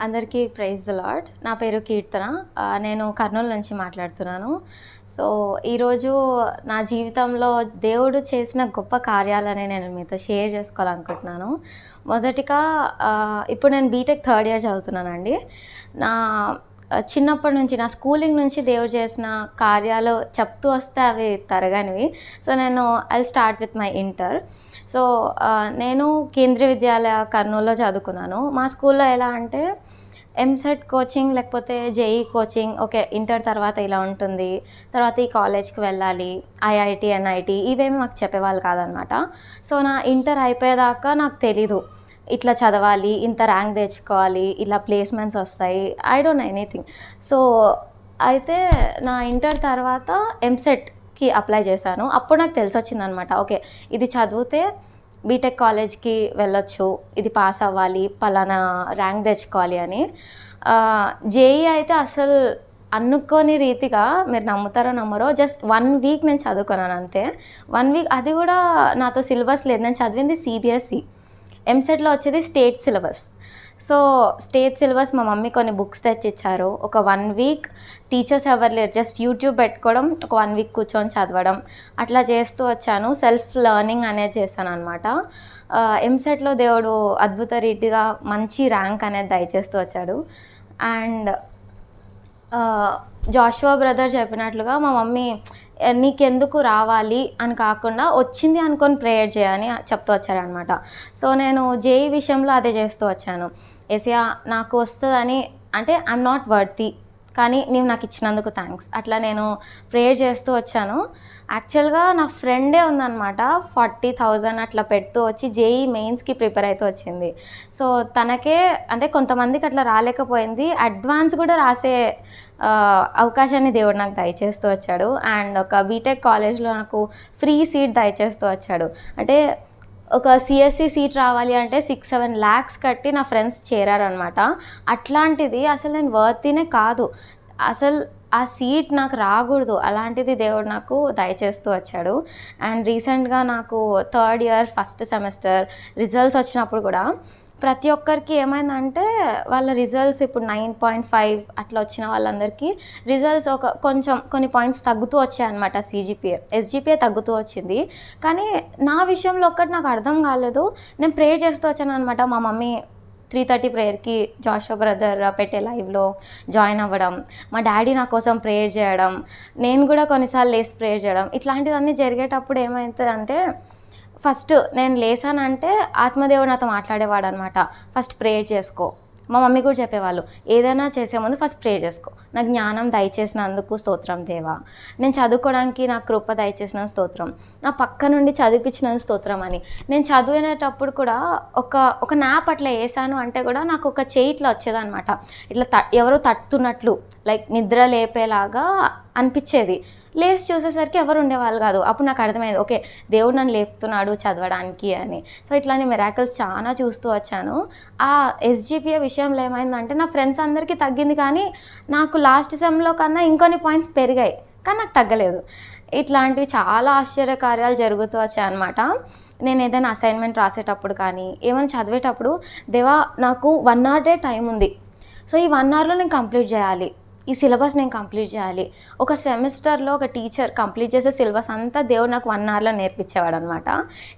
అందరికీ praise the lord. నా పేరు కీర్తన. నేను కర్నూలు నుంచి మాట్లాడుతున్నాను. సో, ఈరోజు నా జీవితంలో దేవుడు చేసిన గొప్ప కార్యాలని నేను మీతో షేర్ చేసుకోవాలనుకుంటున్నాను. మొదటిగా ఇప్పుడు నేను బీటెక్ థర్డ్ ఇయర్ చదువుతున్నానండి. నా చిన్నప్పటి నుంచి నా స్కూలింగ్ నుంచి దేవుడు చేసిన కార్యాలు చెప్తూ వస్తే అవి తరగనివి. సో, నేను I start with my inter. So, నేను కేంద్రీయ విద్యాలయ కర్నూలులో చదువుకున్నాను. మా స్కూల్లో ఎలా అంటే ఎంసెట్ కోచింగ్ లేకపోతే జేఈ కోచింగ్, ఓకే ఇంటర్ తర్వాత ఇలా ఉంటుంది, తర్వాత ఈ కాలేజ్కి వెళ్ళాలి, ఐఐటి ఎన్ఐటి ఇవేమి మాకు చెప్పేవాళ్ళు కాదనమాట. సో, నా ఇంటర్ అయిపోయేదాకా నాకు తెలీదు ఇట్లా చదవాలి, ఇంత ర్యాంక్ తెచ్చుకోవాలి, ఇలా ప్లేస్మెంట్స్ వస్తాయి, I don't know anything. So అయితే నా ఇంటర్ తర్వాత ఎంసెట్కి అప్లై చేశాను. అప్పుడు నాకు తెలిసి వచ్చిందనమాట, ఓకే ఇది చదివితే బీటెక్ కాలేజ్కి వెళ్ళొచ్చు, ఇది పాస్ అవ్వాలి, పలానా ర్యాంక్ తెచ్చుకోవాలి అని. జేఈ అయితే అసలు అనుకోని రీతిగా, మీరు నమ్ముతారో నమ్మరో, జస్ట్ 1 వీక్ నేను చదువుకున్నాను అంతే. 1 వీక్, అది కూడా నాతో సిలబస్ లేదు. నేను చదివింది సిబిఎస్ఈ. ఎంసెట్లో వచ్చేది state syllabus. So state syllabus మా మమ్మీ కొన్ని బుక్స్ తెచ్చిచ్చారు. ఒక 1 వీక్ టీచర్స్ ఎవరు లేరు, జస్ట్ యూట్యూబ్ పెట్టుకోవడం, ఒక 1 వీక్ కూర్చొని చదవడం, అట్లా చేస్తూ వచ్చాను. సెల్ఫ్ లెర్నింగ్ అనేది చేశాను అనమాట. ఎంసెట్లో దేవుడు అద్భుత రీతిగా మంచి ర్యాంక్ అనేది దయచేస్తూ వచ్చాడు. అండ్ జాషువా బ్రదర్ చెప్పినట్లుగా మా మమ్మీ నీకెందుకు రావాలి అని కాకుండా వచ్చింది అనుకొని ప్రేయర్ చేయని చెప్తూ వచ్చారనమాట. సో నేను జేఈ విషయంలో అదే చేస్తూ వచ్చాను. ఏసయ్యా నాకు వస్తుందని, అంటే ఐఎమ్ నాట్ వర్తీ, కానీ నీవు నాకు ఇచ్చినందుకు థ్యాంక్స్, అట్లా నేను ప్రేయర్ చేస్తూ వచ్చాను. యాక్చువల్గా నా ఫ్రెండే ఉందన్నమాట, 40,000 అట్లా పెడుతూ వచ్చి జేఈ మెయిన్స్కి ప్రిపేర్ అవుతూ వచ్చింది. సో తనకే, అంటే కొంతమందికి అట్లా రాలేకపోయింది, అడ్వాన్స్ కూడా రాసే అవకాశాన్ని దేవుడు నాకు దయచేస్తూ వచ్చాడు. అండ్ ఒక బీటెక్ కాలేజ్లో నాకు ఫ్రీ సీట్ దయచేస్తూ వచ్చాడు. అంటే ఒక సిఎస్సి సీట్ రావాలి అంటే 6-7 lakhs కట్టి నా ఫ్రెండ్స్ చేరారనమాట. అట్లాంటిది అసలు నేను వర్తీనే కాదు, అసలు ఆ సీట్ నాకు రాకూడదు, అలాంటిది దేవుడు నాకు దయచేస్తూ వచ్చాడు. అండ్ రీసెంట్గా నాకు third year first semester results వచ్చినప్పుడు కూడా ప్రతి ఒక్కరికి ఏమైందంటే వాళ్ళ రిజల్ట్స్ ఇప్పుడు 9.5 అట్లా వచ్చిన వాళ్ళందరికీ రిజల్ట్స్ కొన్ని పాయింట్స్ తగ్గుతూ వచ్చాయన్నమాట. ఎస్జిపిఏ తగ్గుతూ వచ్చింది. కానీ నా విషయంలో ఒక్కటి నాకు అర్థం కాలేదు. నేను ప్రే చేస్తూ వచ్చాను అనమాట. మా మమ్మీ 3:30 ప్రేయర్కి జాషువా బ్రదర్ పెట్టే లైవ్లో జాయిన్ అవ్వడం, మా డాడీ నా కోసం ప్రేయర్ చేయడం, నేను కూడా కొన్నిసార్లు లేసి ప్రేయర్ చేయడం, ఇట్లాంటివన్నీ జరిగేటప్పుడు ఏమవుతుందంటే, ఫస్ట్ నేను లేసానంటే ఆత్మదేవుడు నాతో మాట్లాడేవాడు అనమాట. ఫస్ట్ ప్రేయర్ చేసుకో. మా మమ్మీ కూడా చెప్పేవాళ్ళు, ఏదైనా చేసే ముందు ఫస్ట్ ప్రేయర్ చేసుకో, నాకు జ్ఞానం దయచేసినందుకు స్తోత్రం దేవా, నేను చదువుకోవడానికి నాకు కృప దయచేసిన స్తోత్రం, నా పక్క నుండి చదివించిన స్తోత్రం అని. నేను చదివినేటప్పుడు కూడా ఒక నాప్ అట్లా వేసాను అంటే కూడా నాకు ఒక చేయి ఇట్లా వచ్చేదనమాట, ఇట్లా ఎవరో తట్టుతున్నట్లు, లైక్ నిద్ర లేపేలాగా అనిపించేది. లేచి చూసేసరికి ఎవరు ఉండేవాళ్ళు కాదు. అప్పుడు నాకు అర్థమైంది, ఓకే దేవుడు నన్ను లేపుతున్నాడు చదవడానికి అని. సో ఇట్లాంటి మిరాకిల్స్ చాలా చూస్తూ వచ్చాను. ఆ ఎస్జిపిఏ విషయంలో ఏమైందంటే, నా ఫ్రెండ్స్ అందరికీ తగ్గింది, కానీ నాకు లాస్ట్ సెమ్లో కన్నా ఇంకొన్ని పాయింట్స్ పెరిగాయి, కానీ నాకు తగ్గలేదు. ఇట్లాంటివి చాలా ఆశ్చర్యకార్యాలు జరుగుతూ వచ్చాయన్నమాట. నేను ఏదైనా అసైన్మెంట్ రాసేటప్పుడు కానీ ఏమైనా చదివేటప్పుడు, దేవా నాకు 1 hour టైం ఉంది, సో ఈ 1 hourలో నేను కంప్లీట్ చేయాలి, ఈ సిలబస్ నేను కంప్లీట్ చేయాలి. ఒక సెమిస్టర్లో ఒక టీచర్ కంప్లీట్ చేసే సిలబస్ అంతా దేవుడు నాకు 1 hourలో నేర్పించేవాడు అనమాట.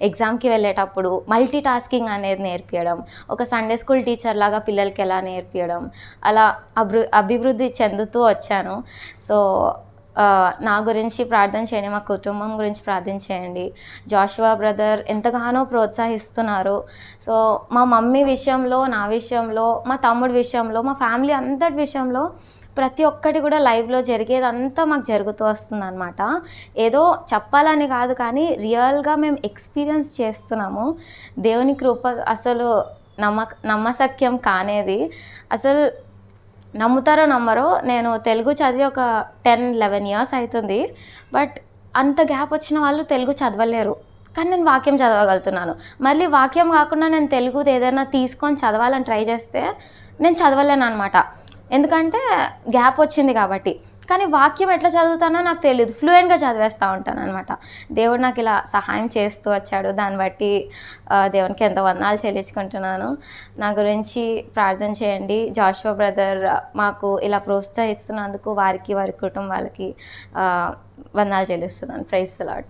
ఎగ్జామ్కి వెళ్ళేటప్పుడు మల్టీ టాస్కింగ్ అనేది నేర్పించడం, ఒక సండే స్కూల్ టీచర్ లాగా పిల్లలకి ఎలా నేర్పించడం, అలా అభివృద్ధి చెందుతూ వచ్చాను. సో నా గురించి ప్రార్థన చేయండి, మా కుటుంబం గురించి ప్రార్థన చేయండి. జాషువా బ్రదర్ ఎంతగానో ప్రోత్సహిస్తున్నారు. సో మా మమ్మీ విషయంలో, నా విషయంలో, మా తమ్ముడి విషయంలో, మా ఫ్యామిలీ అందరి విషయంలో ప్రతి ఒక్కటి కూడా లైవ్లో జరిగేదంతా మాకు జరుగుతూ వస్తుందన్నమాట. ఏదో చెప్పాలని కాదు, కానీ రియల్గా మేము ఎక్స్పీరియన్స్ చేస్తున్నాము. దేవుని కృప అసలు నమ్మశక్యం కానేది. అసలు నమ్ముతారో నమ్మరో, నేను తెలుగు చదివి ఒక 10-11 years అవుతుంది. బట్ అంత గ్యాప్ వచ్చిన వాళ్ళు తెలుగు చదవలేరు, కానీ నేను వాక్యం చదవగలుగుతున్నాను. మళ్ళీ వాక్యం కాకుండా నేను తెలుగుది ఏదైనా తీసుకొని చదవాలని ట్రై చేస్తే నేను చదవలేను అనమాట, ఎందుకంటే గ్యాప్ వచ్చింది కాబట్టి. కానీ వాక్యం ఎట్లా చదువుతానో నాకు తెలియదు, ఫ్లూయెంట్గా చదివేస్తూ ఉంటాను అనమాట. దేవుడు నాకు ఇలా సహాయం చేస్తూ వచ్చాడు. దాన్ని బట్టి దేవునికి ఎంతో వందనాలు చెల్లించుకుంటున్నాను. నా గురించి ప్రార్థన చేయండి. జాషువా బ్రదర్ మాకు ఇలా ప్రోత్సహిస్తున్నందుకు వారికి, వారి కుటుంబాలకి వందనాలు చెల్లిస్తున్నాను. Praise the lord.